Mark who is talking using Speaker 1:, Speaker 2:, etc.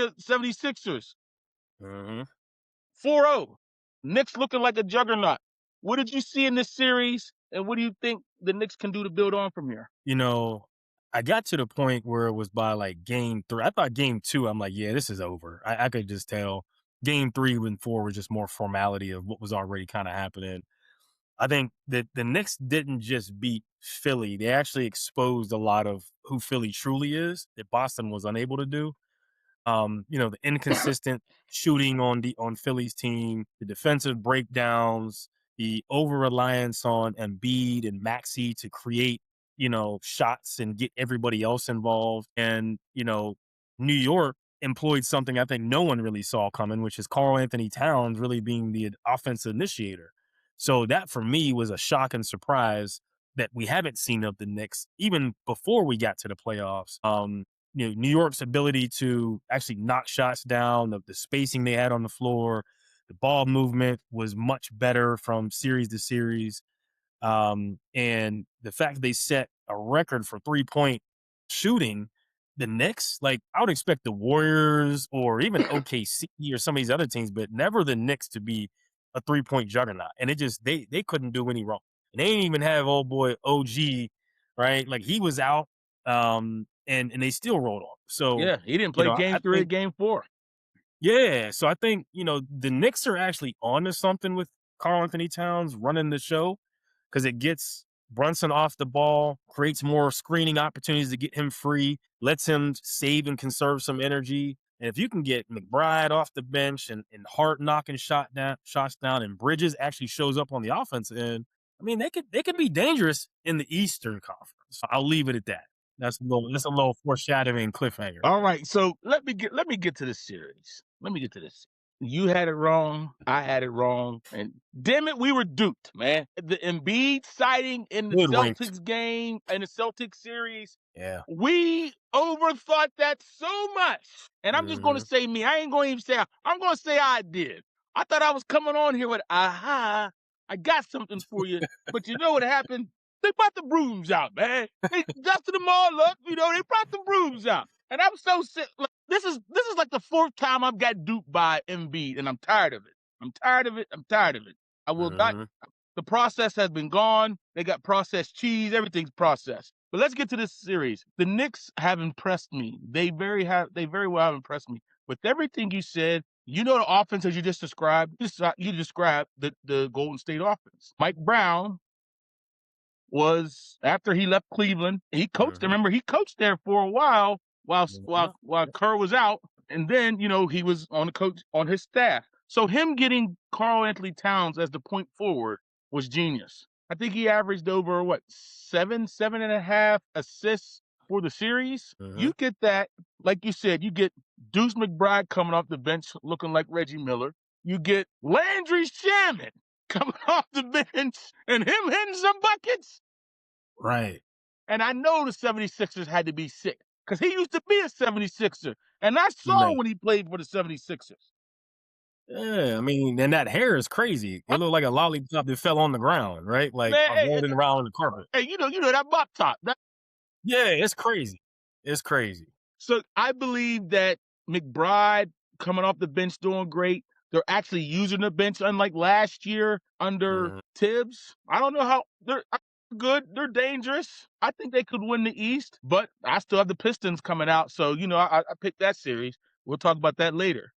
Speaker 1: the 76ers.
Speaker 2: Mhm.
Speaker 1: 4-0. Knicks looking like a juggernaut. What did you see in this series, and what do you think the Knicks can do to build on from here?
Speaker 2: You know, I got to the point where it was by like game 3. I thought game 2, I'm like, yeah, this is over. I could just tell. Game 3 and 4 was just more formality of what was already kind of happening. I think that the Knicks didn't just beat Philly; they actually exposed a lot of who Philly truly is that Boston was unable to do. The inconsistent shooting on Philly's team, the defensive breakdowns, the over reliance on Embiid and Maxey to create, shots and get everybody else involved. And, New York employed something I think no one really saw coming, which is Karl Anthony Towns really being the offensive initiator. So that for me was a shock and surprise that we haven't seen of the Knicks even before we got to the playoffs. New York's ability to actually knock shots down, the spacing they had on the floor, the ball movement was much better from series to series. And the fact that they set a record for 3-point shooting, the Knicks, like I would expect the Warriors or even OKC or some of these other teams, but never the Knicks to be a 3-point juggernaut. And it just they couldn't do any wrong. And they didn't even have old boy OG, right? Like he was out, and they still rolled on. So,
Speaker 1: Yeah, he didn't play game
Speaker 2: I
Speaker 1: 3 or
Speaker 2: think
Speaker 1: game 4.
Speaker 2: yeah. So I think, the Knicks are actually onto something with Karl Anthony Towns running the show because it gets Brunson off the ball, creates more screening opportunities to get him free, lets him save and conserve some energy. And if you can get McBride off the bench and Hart knocking shots down, and Bridges actually shows up on the offense end, I mean they could be dangerous in the Eastern Conference. I'll leave it at that. That's a little foreshadowing cliffhanger.
Speaker 1: All right, so let me get to this series. Let me get to this. You had it wrong. I had it wrong, and damn it, we were duped, man. The Embiid sighting in the
Speaker 2: Hoodwinked.
Speaker 1: Celtics game in the Celtics series,
Speaker 2: Yeah.
Speaker 1: we overthought that so much. And I'm just going to
Speaker 2: Mhm.
Speaker 1: say me. I ain't going to even say. I'm going to say I did. I thought I was coming on here with aha. I got something for you, but you know what happened? They brought the brooms out, man. They dusted them all up. They brought the brooms out. And I'm so sick. Look, this is like the 4th time I've got duped by Embiid, and I'm tired of it. I'm tired of it. I'm tired of it. I will not.
Speaker 2: Mhm.
Speaker 1: The process has been gone. They got processed cheese. Everything's processed. But let's get to this series. The Knicks have impressed me. They very well have impressed me. With everything you said, the offense as you just described. You described the Golden State offense. Mike Brown was after he left Cleveland. He coached.
Speaker 2: Mhm.
Speaker 1: Remember, he coached there for a while
Speaker 2: Yeah.
Speaker 1: while Kerr was out, and then he was on his staff. So him getting Karl Anthony Towns as the point forward was genius. I think he averaged over seven and a half assists for the series.
Speaker 2: Mhm.
Speaker 1: You get that, like you said, you get Deuce McBride coming off the bench looking like Reggie Miller. You get Landry Shamet coming off the bench and him hitting some buckets.
Speaker 2: Right.
Speaker 1: And I know the 76ers had to be sick because he used to be a 76er. And I saw
Speaker 2: Right.
Speaker 1: when he played for the 76ers.
Speaker 2: Yeah, I mean, and that hair is crazy. It looked like a lollipop that fell on the ground, right? Like,
Speaker 1: Man,
Speaker 2: or
Speaker 1: hey,
Speaker 2: rolling around on the carpet.
Speaker 1: hey, that mop top.
Speaker 2: Yeah, it's crazy. It's crazy.
Speaker 1: So I believe that McBride coming off the bench doing great. They're actually using the bench, unlike last year under
Speaker 2: Mhm.
Speaker 1: Tibbs. I don't know how they're good. They're dangerous. I think they could win the East, but I still have the Pistons coming out. So, I picked that series. We'll talk about that later.